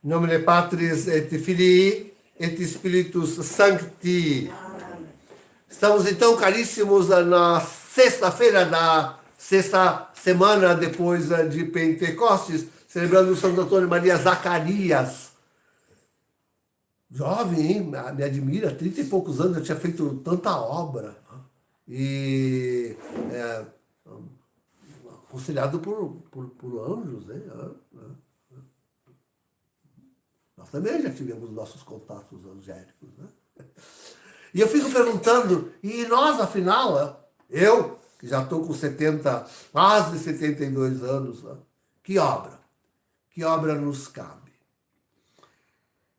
In nomine Patris et Filii et Spiritus Sancti. Estamos então, caríssimos, na sexta-feira da sexta semana depois de Pentecostes, celebrando o Santo Antônio Maria Zacarias. Jovem, hein? Me admira, 30 e poucos anos, eu tinha feito tanta obra. E aconselhado por anjos, né? Nós também já tivemos nossos contatos angélicos, né? E eu fico perguntando, e nós, afinal, eu, que já estou com 70, quase 72 anos, que obra nos cabe?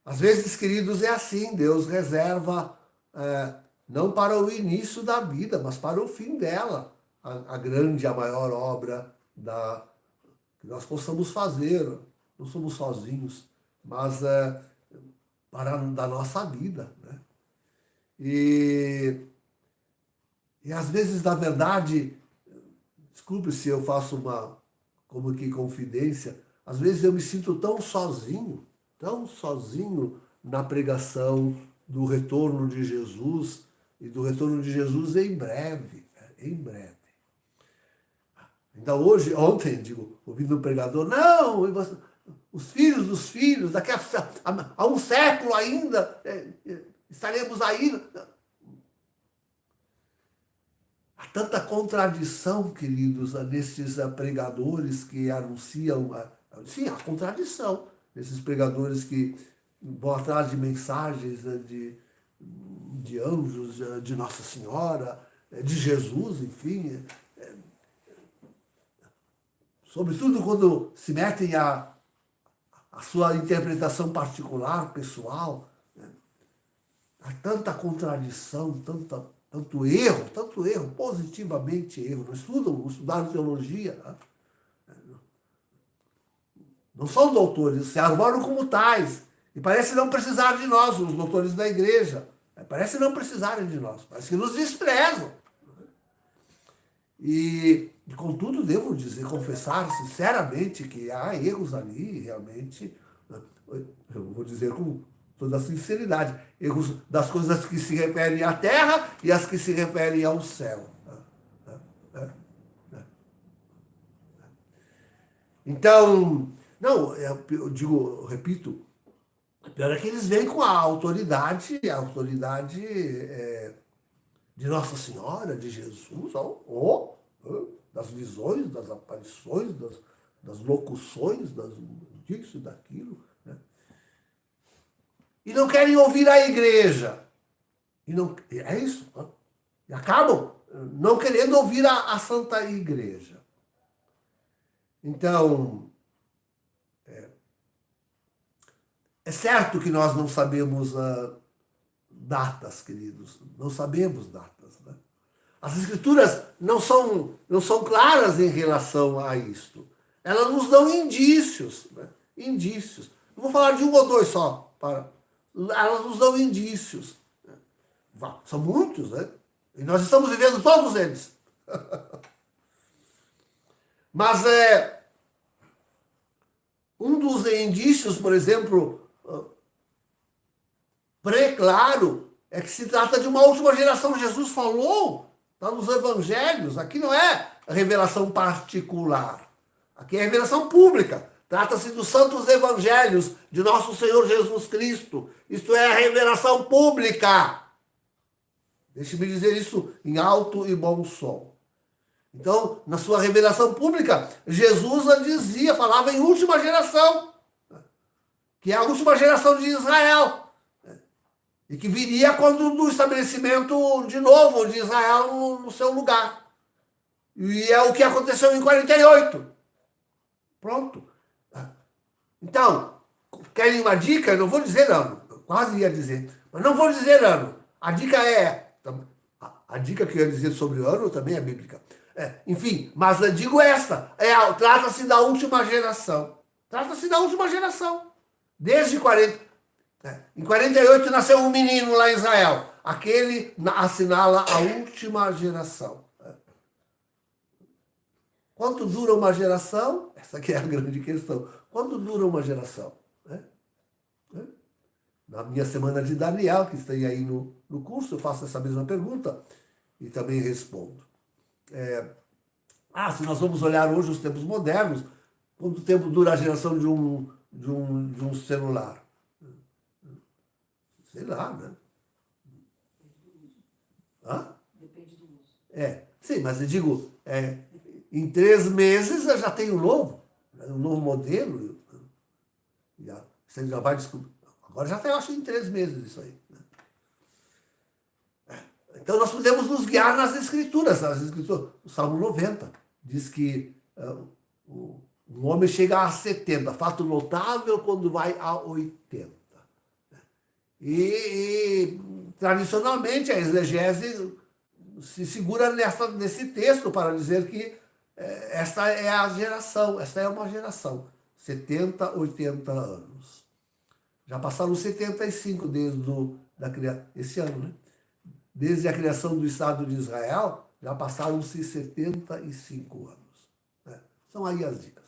Às vezes, queridos, é assim, Deus reserva, não para o início da vida, mas para o fim dela, a grande, a maior obra que nós possamos fazer. Não somos sozinhos, mas da nossa vida, né? E às vezes, na verdade, desculpe se eu faço como que confidência, às vezes eu me sinto tão sozinho na pregação do retorno de Jesus, e do retorno de Jesus em breve, em breve. Então ontem, ouvindo o pregador, não, os filhos dos filhos, daqui a um século ainda, estaremos aí. Há tanta contradição, queridos, nesses pregadores que anunciam. Sim, há contradição nesses pregadores que vão atrás de mensagens de anjos, de Nossa Senhora, de Jesus, enfim. Sobretudo quando se metem a sua interpretação particular, pessoal. Há tanta contradição, tanto erro, positivamente erro. Não estudaram teologia. Não são doutores, se armaram como tais. E parece não precisar de nós, os doutores da igreja. Parece não precisarem de nós, parece que nos desprezam. E contudo, devo dizer, confessar sinceramente que há erros ali, realmente, eu vou dizer com toda a sinceridade, erros das coisas que se referem à terra e as que se referem ao céu. Então, não, eu repito, pior é que eles vêm com a autoridade de Nossa Senhora, de Jesus, das visões, das aparições, das locuções, disso e daquilo, né? E não querem ouvir a igreja. É isso. Né? E acabam não querendo ouvir a Santa Igreja. Então, é certo que nós não sabemos datas, queridos. Não sabemos datas, né? As Escrituras não são claras em relação a isto. Elas nos dão indícios, né? Indícios. Eu vou falar de um ou dois só. Elas nos dão indícios. Né? São muitos, né? E nós estamos vivendo todos eles. Mas um dos indícios, por exemplo, claro, é que se trata de uma última geração. Jesus falou, está nos evangelhos. Aqui não é revelação particular. Aqui é revelação pública. Trata-se dos santos evangelhos de nosso Senhor Jesus Cristo. Isto é a revelação pública. Deixe-me dizer isso em alto e bom som. Então, na sua revelação pública, Jesus falava em última geração, que é a última geração de Israel. E que viria quando do estabelecimento de novo de Israel no seu lugar. E é o que aconteceu em 48. Pronto. Então, querem uma dica? Eu não vou dizer ano. Eu quase ia dizer. Mas não vou dizer ano. A dica a dica que eu ia dizer sobre o ano também é bíblica. Enfim, mas eu digo esta. Trata-se da última geração. Trata-se da última geração. Desde 40. Em 48 nasceu um menino lá em Israel. Aquele assinala a última geração. Quanto dura uma geração? Essa aqui é a grande questão. Quanto dura uma geração? na minha semana de Daniel, que está aí no curso, eu faço essa mesma pergunta e também respondo. Se nós vamos olhar hoje os tempos modernos, quanto tempo dura a geração de um celular? Sei lá, né? Depende do uso. Sim, mas eu digo, em 3 meses eu já tenho um novo modelo. Você já vai descobrir. Agora já tem, eu acho, em 3 meses isso aí. Né? Então nós podemos nos guiar nas Escrituras. O Salmo 90 diz que o homem chega a 70, fato notável quando vai a 80. E tradicionalmente a exegese se segura nesse texto para dizer que esta é uma geração, 70, 80 anos. Já passaram 75 esse ano, né? Desde a criação do Estado de Israel, já passaram-se 75 anos. Né? São aí as dicas.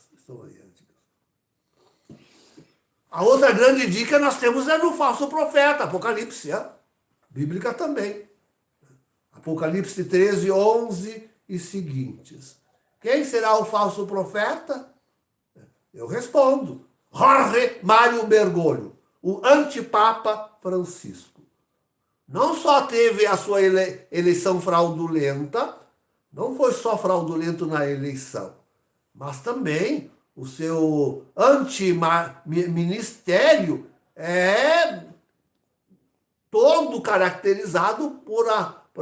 A outra grande dica nós temos é no falso profeta, Apocalipse, bíblica também. Apocalipse 13, 11 e seguintes. Quem será o falso profeta? Eu respondo. Jorge Mário Bergoglio, o antipapa Francisco. Não só teve a sua eleição fraudulenta, não foi só fraudulento na eleição, mas também o seu antiministério é todo caracterizado por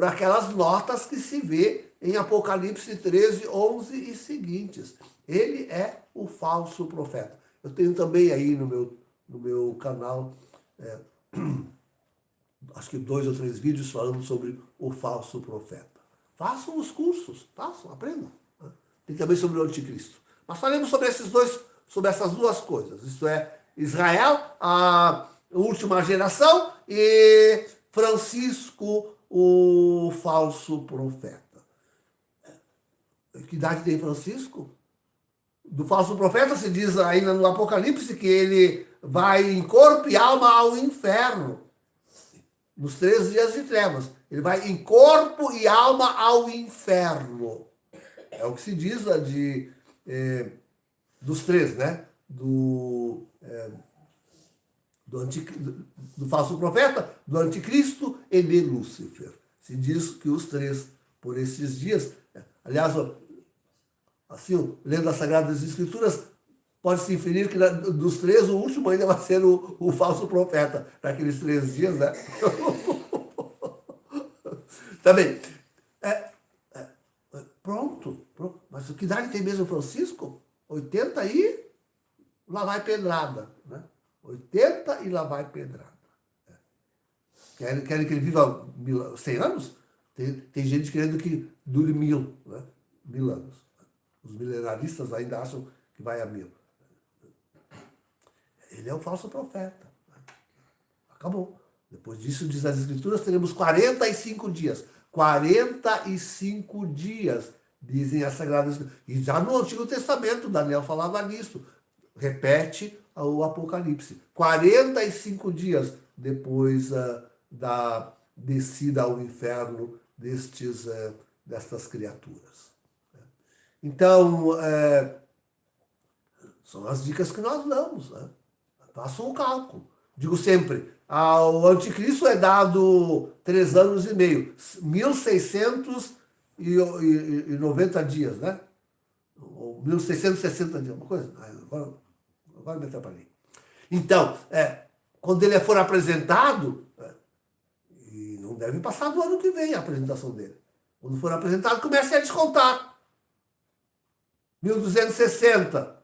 aquelas notas que se vê em Apocalipse 13, 11 e seguintes. Ele é o falso profeta. Eu tenho também aí no meu canal, acho que 2 ou 3 vídeos falando sobre o falso profeta. Façam os cursos, aprendam. Tem também sobre o anticristo. Mas falemos sobre essas duas coisas. Isto é, Israel, a última geração, e Francisco, o falso profeta. Que idade tem Francisco? Do falso profeta se diz ainda no Apocalipse que ele vai em corpo e alma ao inferno. Nos 3 dias de trevas. Ele vai em corpo e alma ao inferno. É o que se diz dos 3, né? Do falso profeta, do anticristo e de Lúcifer. Se diz que os 3, por esses dias, aliás, assim, lendo as Sagradas Escrituras, pode-se inferir que dos 3, o último ainda vai ser o falso profeta, naqueles 3 dias, né? Também. Pronto. Mas que idade tem mesmo Francisco? 80 e lá vai pedrada. Né? 80 e lá vai pedrada. Querem que ele viva 100 anos? Tem gente querendo que dure 1000, né? 1000 anos. Os milenaristas ainda acham que vai a 1000. Ele é o falso profeta. Acabou. Depois disso, diz as Escrituras, teremos 45 dias. 45 dias, dizem as Sagradas Escrituras. E já no Antigo Testamento, Daniel falava nisso. Repete o Apocalipse. 45 dias depois da descida ao inferno destas criaturas. Então, são as dicas que nós damos. Né? Façam o cálculo. Digo sempre, ao anticristo é dado 3 anos e meio, 1690 dias, né? Ou 1660 dias, uma coisa. Agora me atrapalhei. Então, quando ele for apresentado, e não deve passar do ano que vem a apresentação dele. Quando for apresentado, comece a descontar. 1260,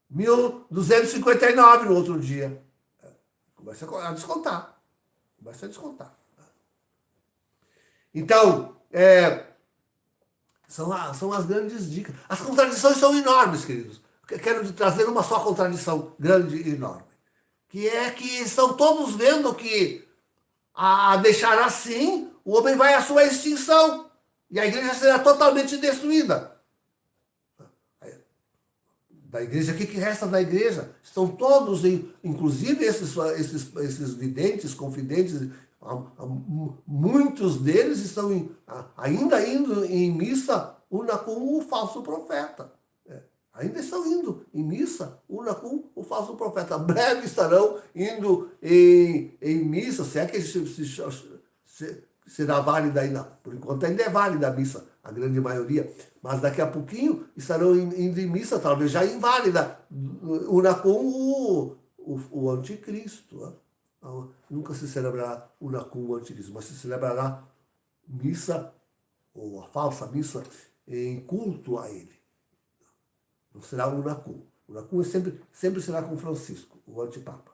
1259 no outro dia. Começa a descontar. Então, são as grandes dicas. As contradições são enormes, queridos. Quero trazer uma só contradição grande e enorme. Que é que estão todos vendo que a deixar assim, o homem vai à sua extinção. E a igreja será totalmente destruída. da igreja. O que resta da igreja? Estão todos, inclusive esses videntes, confidentes, muitos deles estão ainda indo em missa una com o falso profeta. Ainda estão indo em missa una com o falso profeta. Breve estarão indo em missa, se é que será válida ainda. Por enquanto ainda é válida a missa, a grande maioria. Mas daqui a pouquinho estarão indo em missa, talvez já inválida, una com o anticristo. Nunca se celebrará una com o anticristo, mas se celebrará missa, ou a falsa missa, em culto a ele. Não será una cum. Una cum sempre será com Francisco, o antipapa.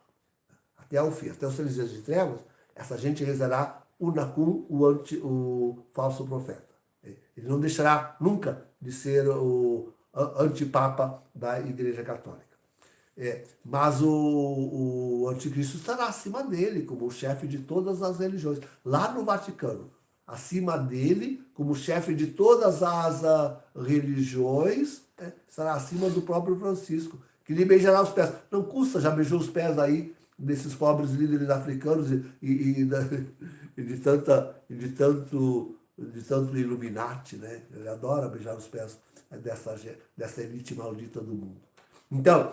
Até o fim, até os 3 dias de trevas, essa gente rezará una cum, o falso profeta. Ele não deixará nunca de ser o antipapa da Igreja Católica. Mas o anticristo estará acima dele, como o chefe de todas as religiões, lá no Vaticano. Acima dele, como chefe de todas as religiões, estará acima do próprio Francisco, que lhe beijará os pés. Não custa, já beijou os pés aí desses pobres líderes africanos e de tanto Illuminati, né? Ele adora beijar os pés dessa elite maldita do mundo. Então,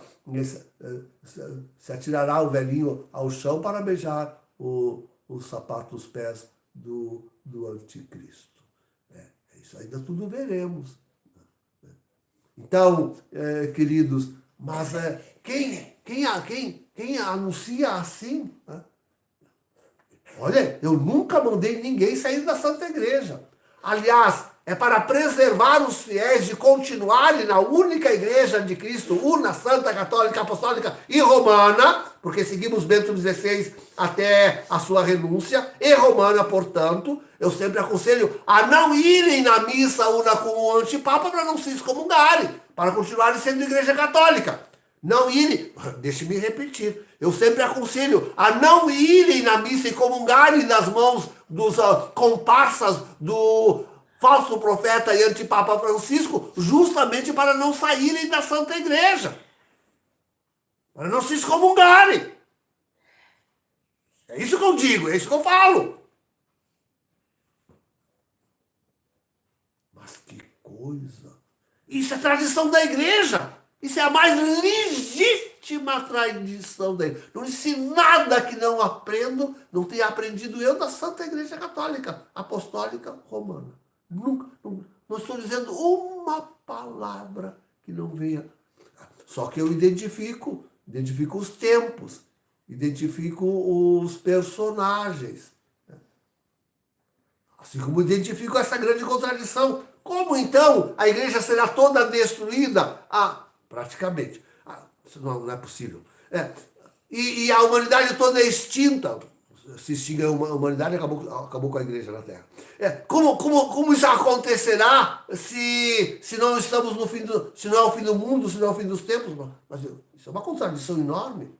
se atirará o velhinho ao chão para beijar os sapatos, os pés do anticristo. Isso ainda tudo veremos. Então, queridos, mas quem anuncia assim? Olha, eu nunca mandei ninguém sair da Santa Igreja. Aliás, é para preservar os fiéis de continuarem na única Igreja de Cristo, una, santa, católica, apostólica e romana, porque seguimos Bento XVI até a sua renúncia, e romana, portanto, eu sempre aconselho a não irem na missa una com o antipapa para não se excomungarem, para continuarem sendo Igreja Católica. Não irem, deixe-me repetir, eu sempre aconselho a não irem na missa e comungarem nas mãos dos comparsas do falso profeta e antipapa Francisco, justamente para não saírem da Santa Igreja, para não se excomungarem. É isso que eu digo, é isso que eu falo. Mas que coisa! Isso é tradição da Igreja. Isso é a mais legítima tradição da Igreja. Não ensino nada que não aprendo, não tenha aprendido eu da Santa Igreja Católica, Apostólica Romana. Nunca, não estou dizendo uma palavra que não venha. Só que eu identifico os tempos, identifico os personagens. Assim como identifico essa grande contradição. Como então a igreja será toda destruída? Praticamente. Isso não é possível. E a humanidade toda é extinta. Se extingue a humanidade, acabou com a igreja na Terra. Como isso acontecerá se não estamos no fim se não é o fim do mundo, se não é o fim dos tempos? Mas isso é uma contradição enorme.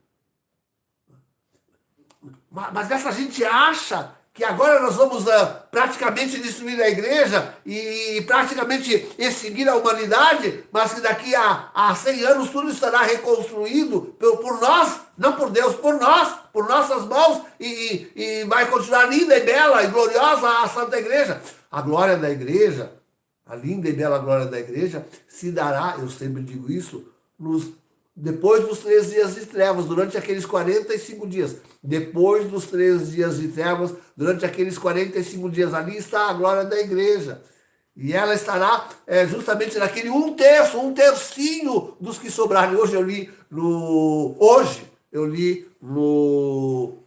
Mas essa gente acha que agora nós vamos praticamente destruir a igreja e praticamente extinguir a humanidade, mas que daqui a 100 anos tudo estará reconstruído por nós, não por Deus, por nós, por nossas mãos, e vai continuar linda e bela e gloriosa a Santa Igreja. A glória da igreja, a linda e bela glória da igreja, se dará, eu sempre digo isso, depois dos 3 dias de trevas, durante aqueles 45 dias. Depois dos 3 dias de trevas, durante aqueles 45 dias, ali está a glória da igreja. E ela estará justamente naquele um tercinho dos que sobrarem. Hoje eu li no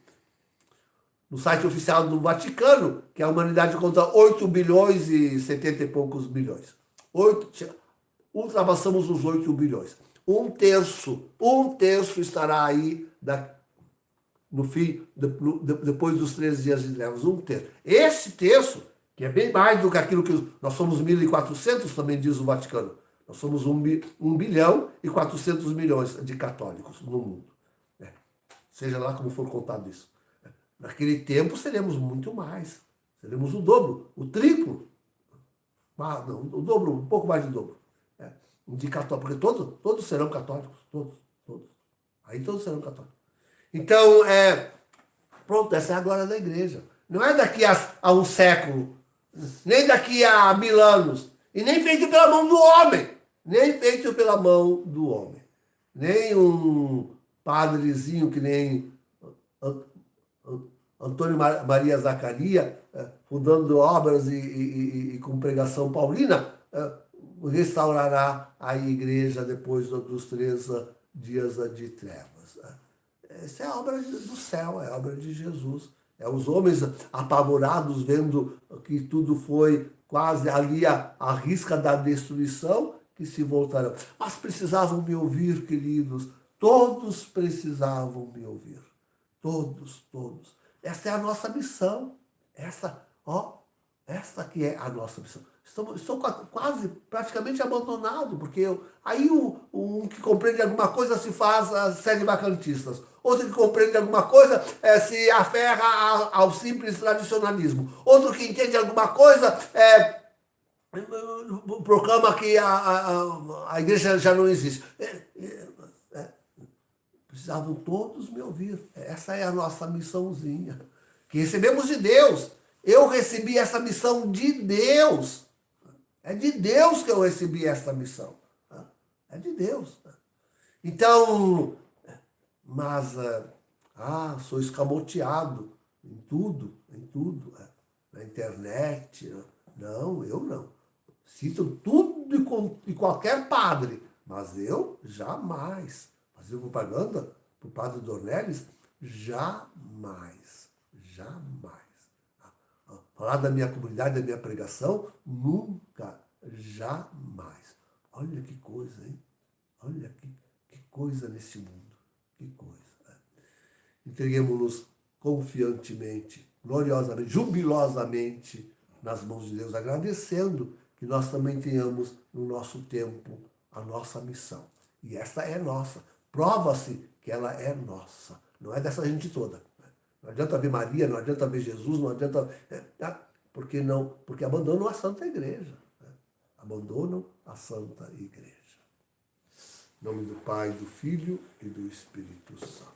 site oficial do Vaticano que a humanidade conta 8 bilhões e 70 e poucos bilhões. Ultrapassamos os 8 bilhões. Um terço estará aí no fim, depois dos 3 dias de trevas. Um terço. Esse terço, que é bem mais do que aquilo que nós somos 1.400, também diz o Vaticano. Nós somos 1 bilhão e 400 milhões de católicos no mundo. Seja lá como for contado isso. Naquele tempo seremos muito mais. Seremos o dobro, o triplo. Não, o dobro, um pouco mais do dobro. de católico, porque todos serão católicos, todos. Aí todos serão católicos. Então, pronto, essa é a glória da igreja. Não é daqui a um século, nem daqui a 1000 anos, e nem feito pela mão do homem, nem feito pela mão do homem. Nem um padrezinho que nem Antônio Maria Zacaria, fundando obras e com pregação paulina, restaurará a igreja depois dos 3 dias de trevas. Essa é a obra do céu, é a obra de Jesus. É os homens apavorados vendo que tudo foi quase ali à risca da destruição que se voltarão. Mas precisavam me ouvir, queridos. Todos precisavam me ouvir. Todos. Essa é a nossa missão. Essa que é a nossa missão. Estou quase, praticamente abandonado, porque aí um que compreende alguma coisa se faz segue vacantistas. Outro que compreende alguma coisa se aferra ao simples tradicionalismo. Outro que entende alguma coisa proclama que a igreja já não existe. Precisavam todos me ouvir. Essa é a nossa missãozinha, que recebemos de Deus. Eu recebi essa missão de Deus. É de Deus que eu recebi essa missão. É de Deus. Então, mas, sou escamoteado em tudo. Na internet. Não, eu não. Citam tudo e qualquer padre, mas eu jamais. Fazer propaganda para o padre Dornelles? Jamais. Falar da minha comunidade, da minha pregação? Nunca, jamais. Olha que coisa, hein? Olha que coisa nesse mundo. Que coisa. Entreguemos-nos confiantemente, gloriosamente, jubilosamente nas mãos de Deus, agradecendo que nós também tenhamos no nosso tempo a nossa missão. E essa é nossa. Prova-se que ela é nossa. Não é dessa gente toda. Não adianta ver Maria, não adianta ver Jesus, não adianta... Porque não? Porque abandonam a Santa Igreja. Abandonam a Santa Igreja. Em nome do Pai, do Filho e do Espírito Santo.